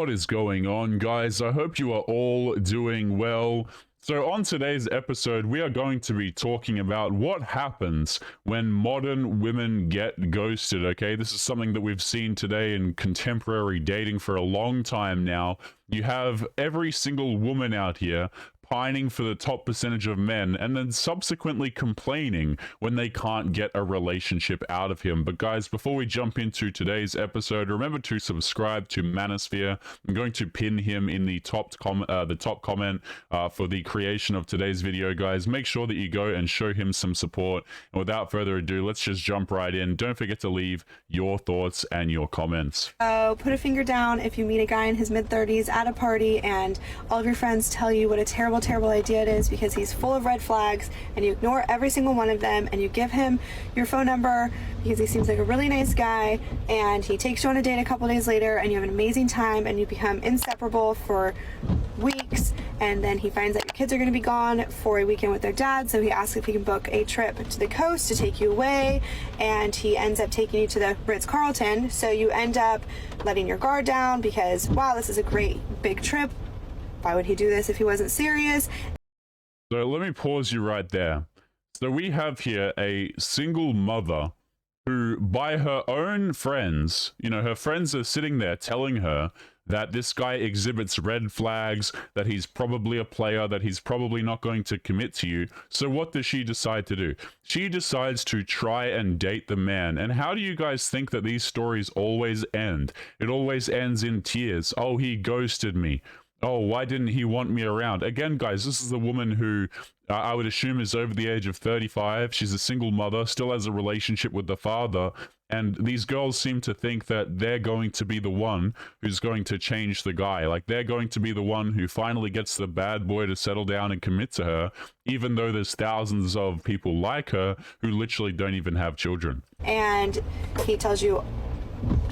What is going on, guys? I hope you are all doing well. So on today's episode, we are going to be talking about what happens when modern women get ghosted, okay? This is something that we've seen today in contemporary dating for a long time now. You have every single woman out here pining for the top percentage of men and then subsequently complaining when they can't get a relationship out of him. But guys, before we jump into today's episode, remember to subscribe to Manosphere. I'm going to pin him in the top comment for the creation of today's video, guys. Make sure that you go and show him some support. And without further ado, let's just jump right in. Don't forget to leave your thoughts and your comments. Put a finger down if you meet a guy in his mid-30s at a party and all of your friends tell you what a terrible idea it is because he's full of red flags, and you ignore every single one of them, and you give him your phone number because he seems like a really nice guy, and he takes you on a date a couple days later, and you have an amazing time, and you become inseparable for weeks, and then he finds out your kids are going to be gone for a weekend with their dad, so he asks if he can book a trip to the coast to take you away, and he ends up taking you to the Ritz-Carlton, so you end up letting your guard down because, wow, this is a great big trip. Why would he do this if he wasn't serious? So let me pause you right there. So we have here a single mother who, by her own friends, you know, her friends are sitting there telling her that this guy exhibits red flags, that he's probably a player, that he's probably not going to commit to you. So what does she decide to do? She decides to try and date the man. And how do you guys think that these stories always end? It always ends in tears. Oh, he ghosted me. Oh, why didn't he want me around? Again, guys, this is a woman who I would assume is over the age of 35. She's a single mother, still has a relationship with the father. And these girls seem to think that they're going to be the one who's going to change the guy. Like, they're going to be the one who finally gets the bad boy to settle down and commit to her, even though there's thousands of people like her who literally don't even have children. And he tells you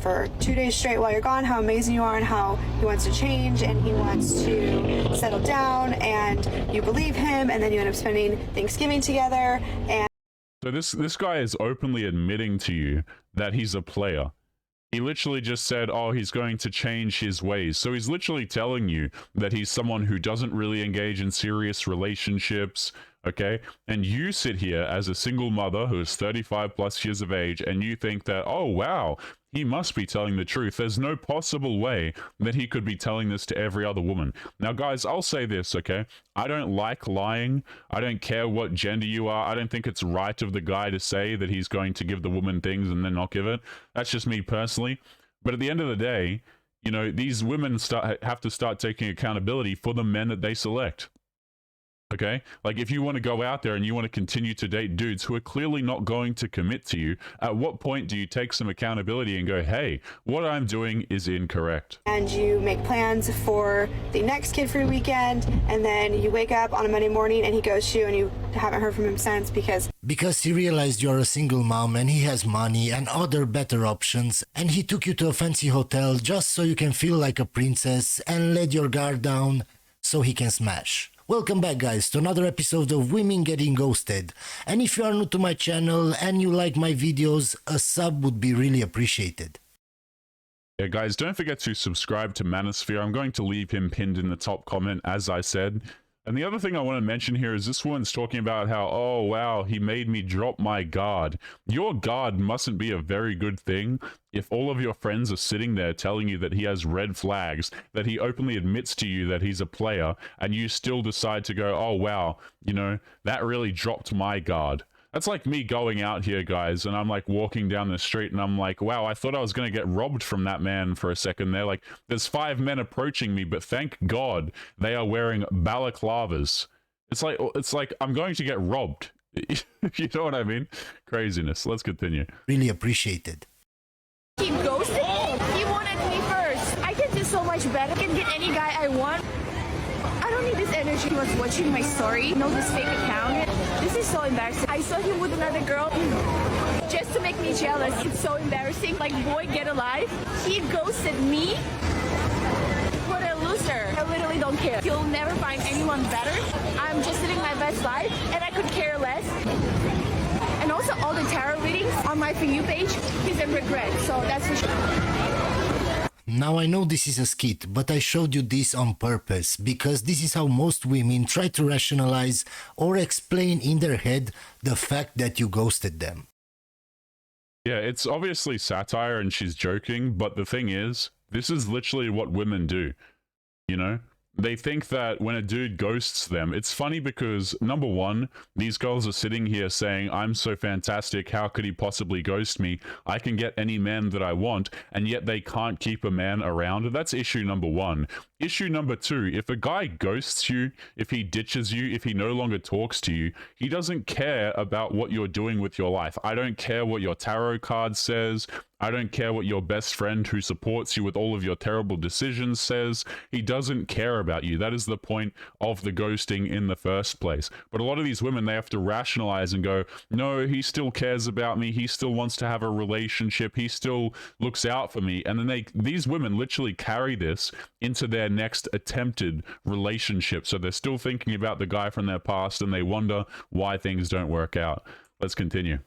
for 2 days straight while you're gone how amazing you are and how he wants to change and he wants to settle down, and you believe him, and then you end up spending Thanksgiving together. And so this guy is openly admitting to you that he's a player. He literally just said, oh, he's going to change his ways. So he's literally telling you that he's someone who doesn't really engage in serious relationships, okay? And you sit here as a single mother who is 35 plus years of age, and you think that, oh, wow, he must be telling the truth. There's no possible way that he could be telling this to every other woman. Now, guys, I'll say this, okay? I don't like lying. I don't care what gender you are. I don't think it's right of the guy to say that he's going to give the woman things and then not give it. That's just me personally. But at the end of the day, you know, these women have to start taking accountability for the men that they select. Okay? Like, if you want to go out there and you want to continue to date dudes who are clearly not going to commit to you, at what point do you take some accountability and go, hey, what I'm doing is incorrect? And you make plans for the next kid-free weekend, and then you wake up on a Monday morning and he ghosts you and you haven't heard from him since because he realized you're a single mom and he has money and other better options, and he took you to a fancy hotel just so you can feel like a princess and let your guard down so he can smash. Welcome back, guys, to another episode of Women Getting Ghosted. And if you are new to my channel and you like my videos, a sub would be really appreciated. Yeah, guys, don't forget to subscribe to Manosphere. I'm going to leave him pinned in the top comment, as I said. And the other thing I want to mention here is this woman's talking about how, oh, wow, he made me drop my guard. Your guard mustn't be a very good thing if all of your friends are sitting there telling you that he has red flags, that he openly admits to you that he's a player, and you still decide to go, oh, wow, you know, that really dropped my guard. That's like me going out here, guys, and I'm like walking down the street and I'm like, wow, I thought I was going to get robbed from that man for a second there. Like, there's 5 men approaching me, but thank God they are wearing balaclavas. It's like I'm going to get robbed. You know what I mean? Craziness. Let's continue. Really appreciated. He ghosted me. He wanted me first. I can do so much better. I can get any guy I want. I don't need this energy. He was watching my story. You know, this fake account. This is so embarrassing. I saw him with another girl just to make me jealous. It's so embarrassing. Like, boy, get alive. He ghosted me. What a loser. I literally don't care. He'll never find anyone better. I'm just living my best life, and I could care less. And also all the tarot readings on my For You page is a regret. So that's for sure. Now I know this is a skit, but I showed you this on purpose because this is how most women try to rationalize or explain in their head the fact that you ghosted them. Yeah, it's obviously satire and she's joking, but the thing is, this is literally what women do, you know? They think that when a dude ghosts them, it's funny because, number one, these girls are sitting here saying, I'm so fantastic, how could he possibly ghost me? I can get any man that I want, and yet they can't keep a man around. That's issue number one. Issue number two, if a guy ghosts you, if he ditches you, if he no longer talks to you, he doesn't care about what you're doing with your life. I don't care what your tarot card says. I don't care what your best friend who supports you with all of your terrible decisions says. He doesn't care about you. That is the point of the ghosting in the first place. But a lot of these women, they have to rationalize and go, no, he still cares about me. He still wants to have a relationship. He still looks out for me. And then these women literally carry this into their next attempted relationship. So they're still thinking about the guy from their past and they wonder why things don't work out. Let's continue.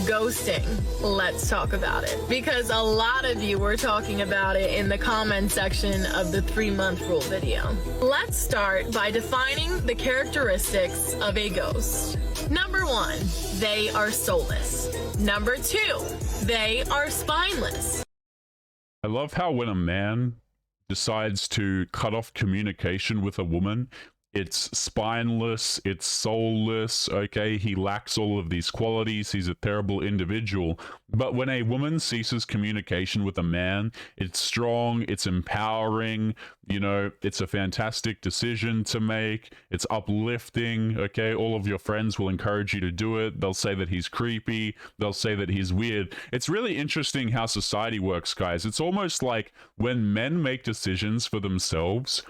Ghosting. Let's talk about it. Because a lot of you were talking about it in the comment section of the 3-month rule video. Let's start by defining the characteristics of a ghost. Number 1, they are soulless. Number 2, they are spineless. I love how when a man decides to cut off communication with a woman, it's spineless, it's soulless, okay? He lacks all of these qualities, he's a terrible individual. But when a woman ceases communication with a man, it's strong, it's empowering, you know, it's a fantastic decision to make, it's uplifting, okay? All of your friends will encourage you to do it. They'll say that he's creepy, they'll say that he's weird. It's really interesting how society works, guys. It's almost like when men make decisions for themselves,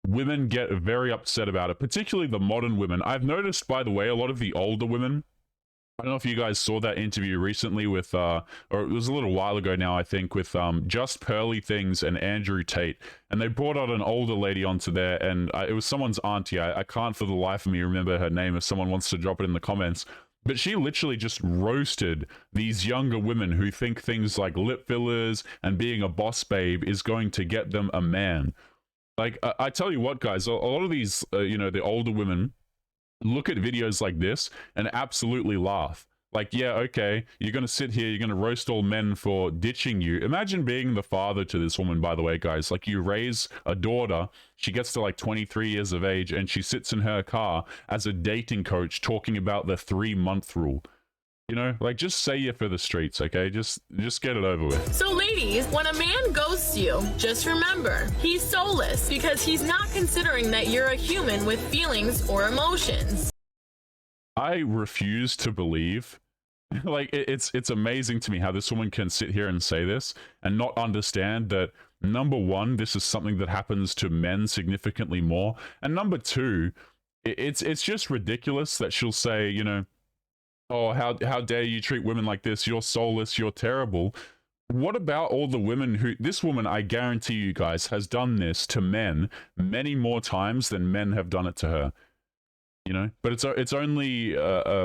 women get very upset about it, particularly the modern women. I've noticed, by the way, a lot of the older women, I don't know if you guys saw that interview recently with, or it was a little while ago now, I think, with Just Pearly Things and Andrew Tate. And they brought out an older lady onto there, and it was someone's auntie. I can't for the life of me remember her name. If someone wants to drop it in the comments. But she literally just roasted these younger women who think things like lip fillers and being a boss babe is going to get them a man. Like, I tell you what, guys, a lot of these, you know, the older women look at videos like this and absolutely laugh. Like, yeah, okay, you're going to sit here, you're going to roast all men for ditching you. Imagine being the father to this woman, by the way, guys. Like, you raise a daughter, she gets to like 23 years of age, and she sits in her car as a dating coach talking about the 3-month rule. You know, like, just say you're for the streets, okay? Just get it over with. So ladies, when a man ghosts you, just remember, he's soulless because he's not considering that you're a human with feelings or emotions. I refuse to believe, like, it's amazing to me how this woman can sit here and say this and not understand that, number one, this is something that happens to men significantly more, and number two, it's just ridiculous that she'll say, you know, oh, how dare you treat women like this? You're soulless, you're terrible. What about all the women who... This woman, I guarantee you guys, has done this to men many more times than men have done it to her. You know? But it's only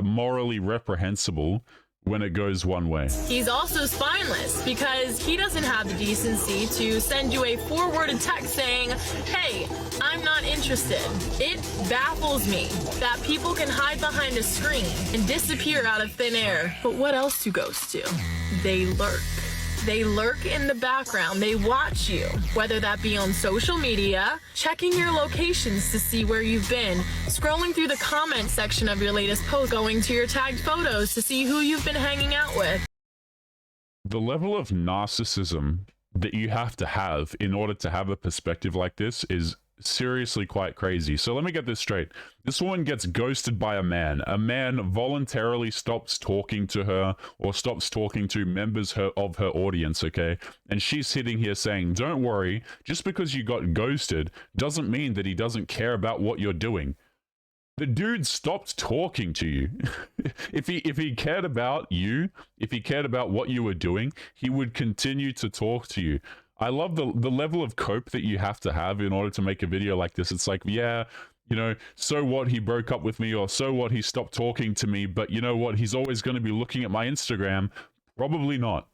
morally reprehensible when it goes one way. He's also spineless because he doesn't have the decency to send you a forwarded text saying, hey, I'm not interested. It baffles me that people can hide behind a screen and disappear out of thin air. But what else do ghosts do? They lurk. They lurk in the background. They watch you, whether that be on social media, checking your locations to see where you've been, scrolling through the comment section of your latest post, going to your tagged photos to see who you've been hanging out with. The level of narcissism that you have to have in order to have a perspective like this is seriously quite crazy. So let me get this straight. This woman gets ghosted by a man. A man voluntarily stops talking to her or stops talking to members of her audience, okay? And she's sitting here saying, don't worry, just because you got ghosted doesn't mean that he doesn't care about what you're doing. The dude stopped talking to you. If he cared about you, if he cared about what you were doing, he would continue to talk to you. I love the level of cope that you have to have in order to make a video like this. It's like, yeah, you know, so what, he broke up with me, or so what, he stopped talking to me, but you know what, he's always going to be looking at my Instagram. Probably not.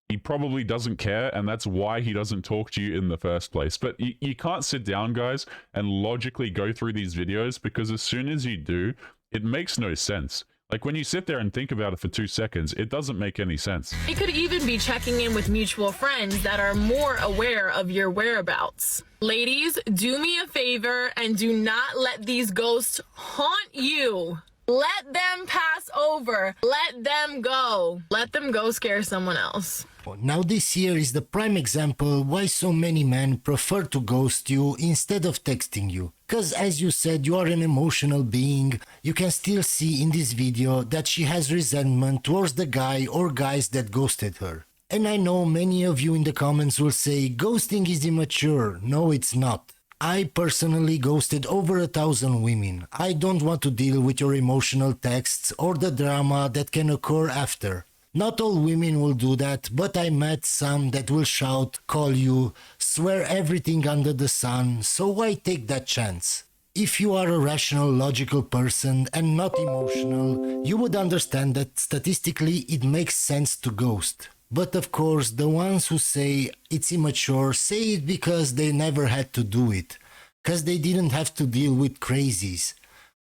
he probably doesn't care, and that's why he doesn't talk to you in the first place. But you can't sit down, guys, and logically go through these videos, because as soon as you do, it makes no sense. Like, when you sit there and think about it for 2 seconds, it doesn't make any sense. It could even be checking in with mutual friends that are more aware of your whereabouts. Ladies, do me a favor and do not let these ghosts haunt you. Let them pass over. Let them go. Let them go scare someone else. Now this here is the prime example why so many men prefer to ghost you instead of texting you. Cause as you said, you are an emotional being. You can still see in this video that she has resentment towards the guy or guys that ghosted her. And I know many of you in the comments will say ghosting is immature. No, it's not. I personally ghosted over 1,000 women. I don't want to deal with your emotional texts or the drama that can occur after. Not all women will do that, but I met some that will shout, call you, swear everything under the sun, so why take that chance? If you are a rational, logical person and not emotional, you would understand that statistically it makes sense to ghost. But of course, the ones who say it's immature say it because they never had to do it. Because they didn't have to deal with crazies.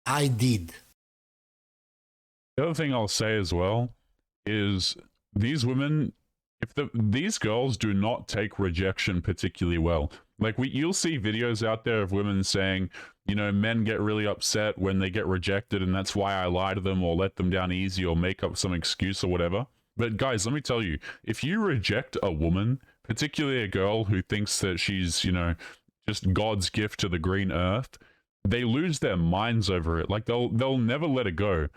I did. The other thing I'll say as well is these women, these girls do not take rejection particularly well. Like, you'll see videos out there of women saying, you know, men get really upset when they get rejected and that's why I lie to them or let them down easy or make up some excuse or whatever. But guys, let me tell you, if you reject a woman, particularly a girl who thinks that she's, you know, just God's gift to the green earth, they lose their minds over it. Like, they'll never let it go.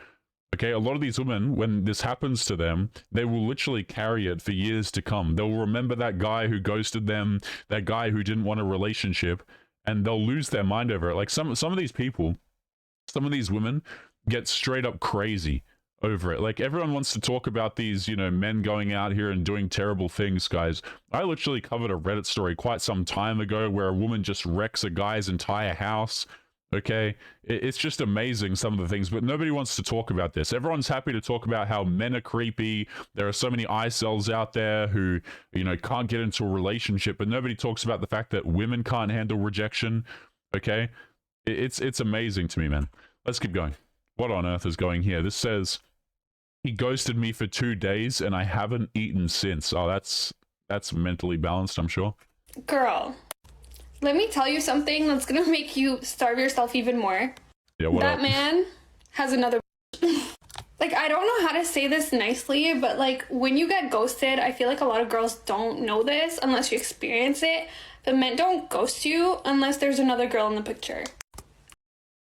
Okay, a lot of these women, when this happens to them, they will literally carry it for years to come. They'll remember that guy who ghosted them, that guy who didn't want a relationship, and they'll lose their mind over it. Like, some of these people, some of these women get straight up crazy over it. Like, everyone wants to talk about these, you know, men going out here and doing terrible things, guys. I literally covered a Reddit story quite some time ago where a woman just wrecks a guy's entire house. Okay, it's just amazing, some of the things, but nobody wants to talk about this. Everyone's happy to talk about how men are creepy. There are so many incels out there who, you know, can't get into a relationship, but nobody talks about the fact that women can't handle rejection. Okay, it's amazing to me, man. Let's keep going. What on earth is going here? This says, he ghosted me for 2 days and I haven't eaten since. Oh, that's mentally balanced, I'm sure. Girl, let me tell you something that's gonna make you starve yourself even more. Yeah, what that up? man has another like, I don't know how to say this nicely, but like, when you get ghosted, I feel like a lot of girls don't know this unless you experience it, but men don't ghost you unless there's another girl in the picture.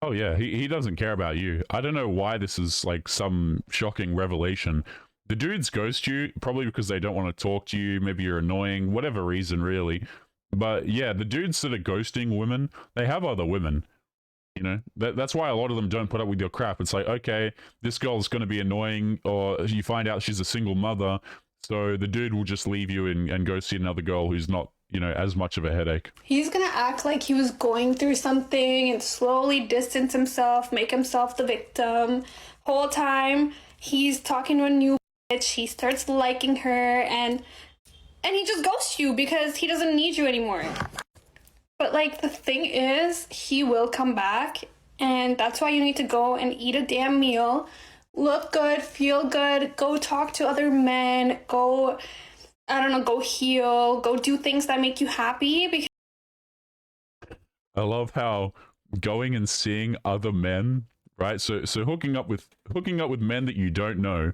Oh yeah, he doesn't care about you. I don't know why this is like some shocking revelation. The dudes ghost you probably because they don't want to talk to you, maybe you're annoying, whatever reason really. But yeah, the dudes that are ghosting women, they have other women. You know, that's why a lot of them don't put up with your crap. It's like, okay, this girl's going to be annoying, or you find out she's a single mother, so the dude will just leave you and go see another girl who's not, you know, as much of a headache. He's gonna act like he was going through something and slowly distance himself, make himself the victim. Whole time, he's talking to a new bitch, he starts liking her, and he just ghosts you because he doesn't need you anymore. But like, the thing is, he will come back, and that's why you need to go and eat a damn meal, look good, feel good, go talk to other men, go, I don't know, go heal, go do things that make you happy. Because I love how going and seeing other men, right? So hooking up with men that you don't know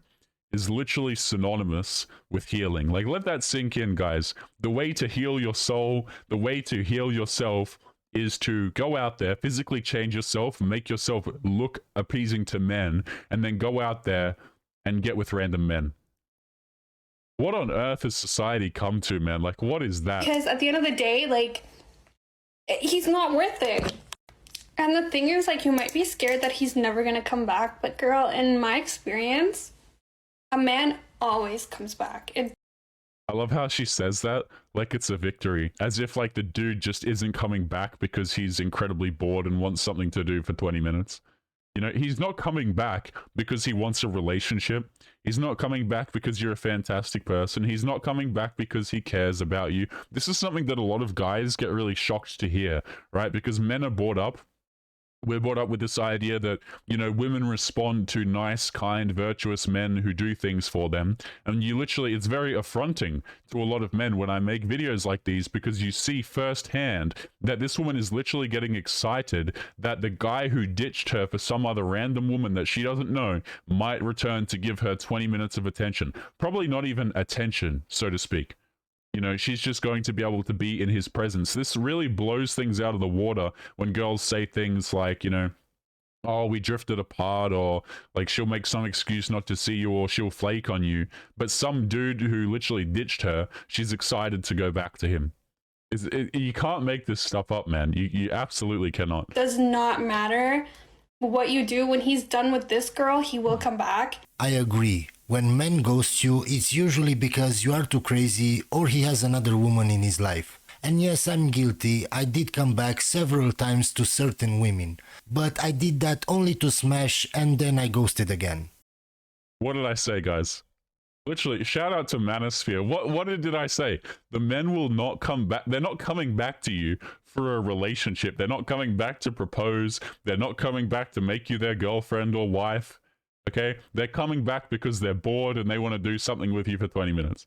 is literally synonymous with healing. Like, let that sink in, guys. The way to heal your soul, the way to heal yourself is to go out there, physically change yourself, make yourself look appeasing to men, and then go out there and get with random men. What on earth has society come to, man? Like, what is that? Because at the end of the day, like, he's not worth it. And the thing is, like, you might be scared that he's never gonna come back, but girl, in my experience, a man always comes back. I love how she says that like it's a victory, as if like the dude just isn't coming back because he's incredibly bored and wants something to do for 20 minutes. You know, he's not coming back because he wants a relationship. He's not coming back because you're a fantastic person. He's not coming back because he cares about you. This is something that a lot of guys get really shocked to hear, right? Because men are brought up, we're brought up with this idea that, you know, women respond to nice, kind, virtuous men who do things for them. And you literally, it's very affronting to a lot of men when I make videos like these, because you see firsthand that this woman is literally getting excited that the guy who ditched her for some other random woman that she doesn't know might return to give her 20 minutes of attention. Probably not even attention, so to speak. You know, she's just going to be able to be in his presence. This really blows things out of the water when girls say things like, you know, oh, we drifted apart, or like she'll make some excuse not to see you, or she'll flake on you. But some dude who literally ditched her, she's excited to go back to him. You can't make this stuff up, man. You absolutely cannot. Does not matter what you do. When he's done with this girl, he will come back. I agree. When men ghost you, it's usually because you are too crazy or he has another woman in his life. And yes, I'm guilty. I did come back several times to certain women. But I did that only to smash, and then I ghosted again. What did I say, guys? Literally, shout out to Manosphere. What did I say? The men will not come back. They're not coming back to you for a relationship. They're not coming back to propose. They're not coming back to make you their girlfriend or wife. Okay? They're coming back because they're bored and they want to do something with you for 20 minutes.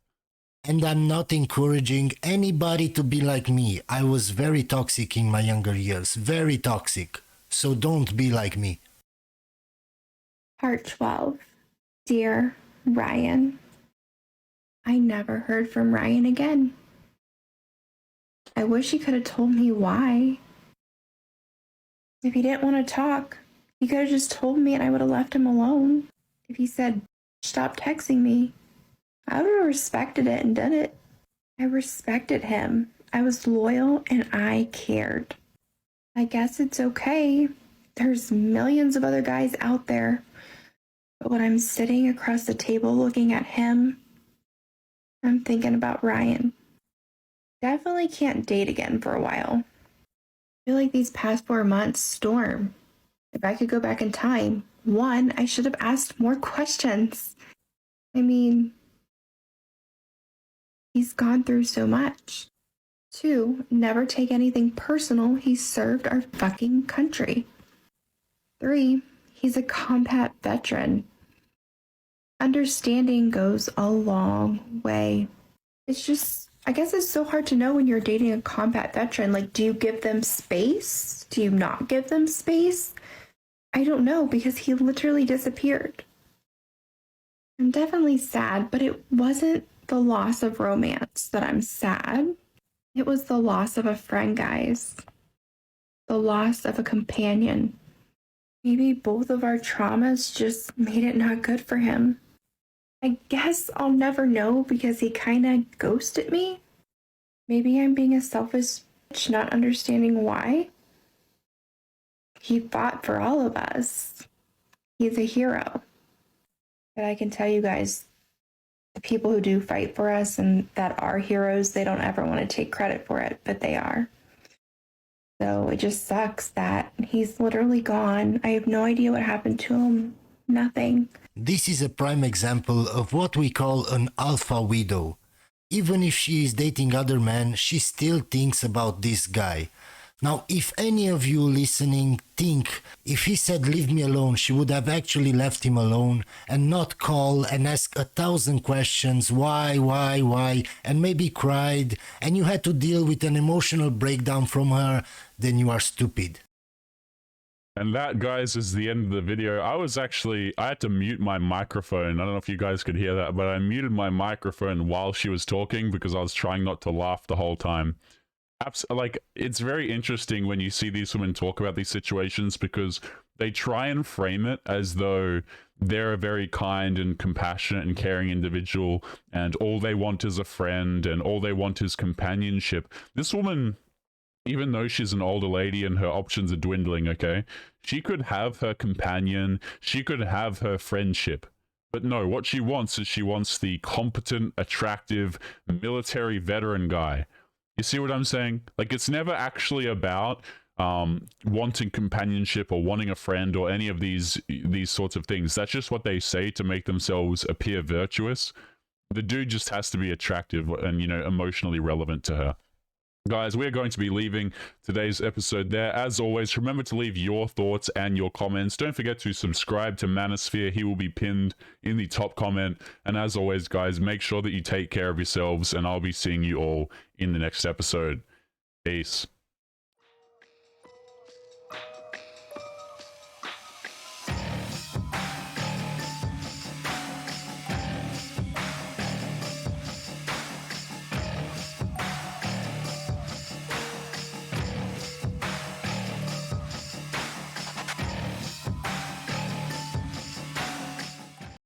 And I'm not encouraging anybody to be like me. I was very toxic in my younger years. Very toxic. So don't be like me. Part 12. Dear Ryan, I never heard from Ryan again. I wish he could have told me why. If he didn't want to talk, he could have just told me and I would have left him alone. If he said, stop texting me, I would have respected it and did it. I respected him. I was loyal and I cared. I guess it's okay. There's millions of other guys out there. But when I'm sitting across the table looking at him, I'm thinking about Ryan. Definitely can't date again for a while. I feel like these past 4 months, storm. If I could go back in time, 1, I should have asked more questions. I mean, he's gone through so much. 2, never take anything personal. He served our fucking country. 3, he's a combat veteran. Understanding goes a long way. It's just, I guess it's so hard to know when you're dating a combat veteran. Like, do you give them space? Do you not give them space? I don't know, because he literally disappeared. I'm definitely sad, but it wasn't the loss of romance that I'm sad. It was the loss of a friend, guys. The loss of a companion. Maybe both of our traumas just made it not good for him. I guess I'll never know because he kind of ghosted me. Maybe I'm being a selfish bitch, not understanding why. He fought for all of us. He's a hero. But I can tell you guys, the people who do fight for us and that are heroes, they don't ever want to take credit for it, but they are. So it just sucks that he's literally gone. I have no idea what happened to him. Nothing. This is a prime example of what we call an alpha widow. Even if she is dating other men, she still thinks about this guy. Now, if any of you listening think if he said leave me alone, she would have actually left him alone and not call and ask 1,000 questions, why, and maybe cried, and you had to deal with an emotional breakdown from her, then you are stupid. And that, guys, is the end of the video. I had to mute my microphone. I don't know if you guys could hear that, but I muted my microphone while she was talking because I was trying not to laugh the whole time. Like, it's very interesting when you see these women talk about these situations because they try and frame it as though they're a very kind and compassionate and caring individual and all they want is a friend and all they want is companionship. This woman, even though she's an older lady and her options are dwindling, okay, she could have her companion, she could have her friendship. But no, what she wants is she wants the competent, attractive, military veteran guy. You see what I'm saying? Like, it's never actually about, wanting companionship or wanting a friend or any of these sorts of things. That's just what they say to make themselves appear virtuous. The dude just has to be attractive and, you know, emotionally relevant to her. Guys, we're going to be leaving today's episode there. As always, remember to leave your thoughts and your comments. Don't forget to subscribe to Manosphere. He will be pinned in the top comment. And as always, guys, make sure that you take care of yourselves, and I'll be seeing you all in the next episode. Peace.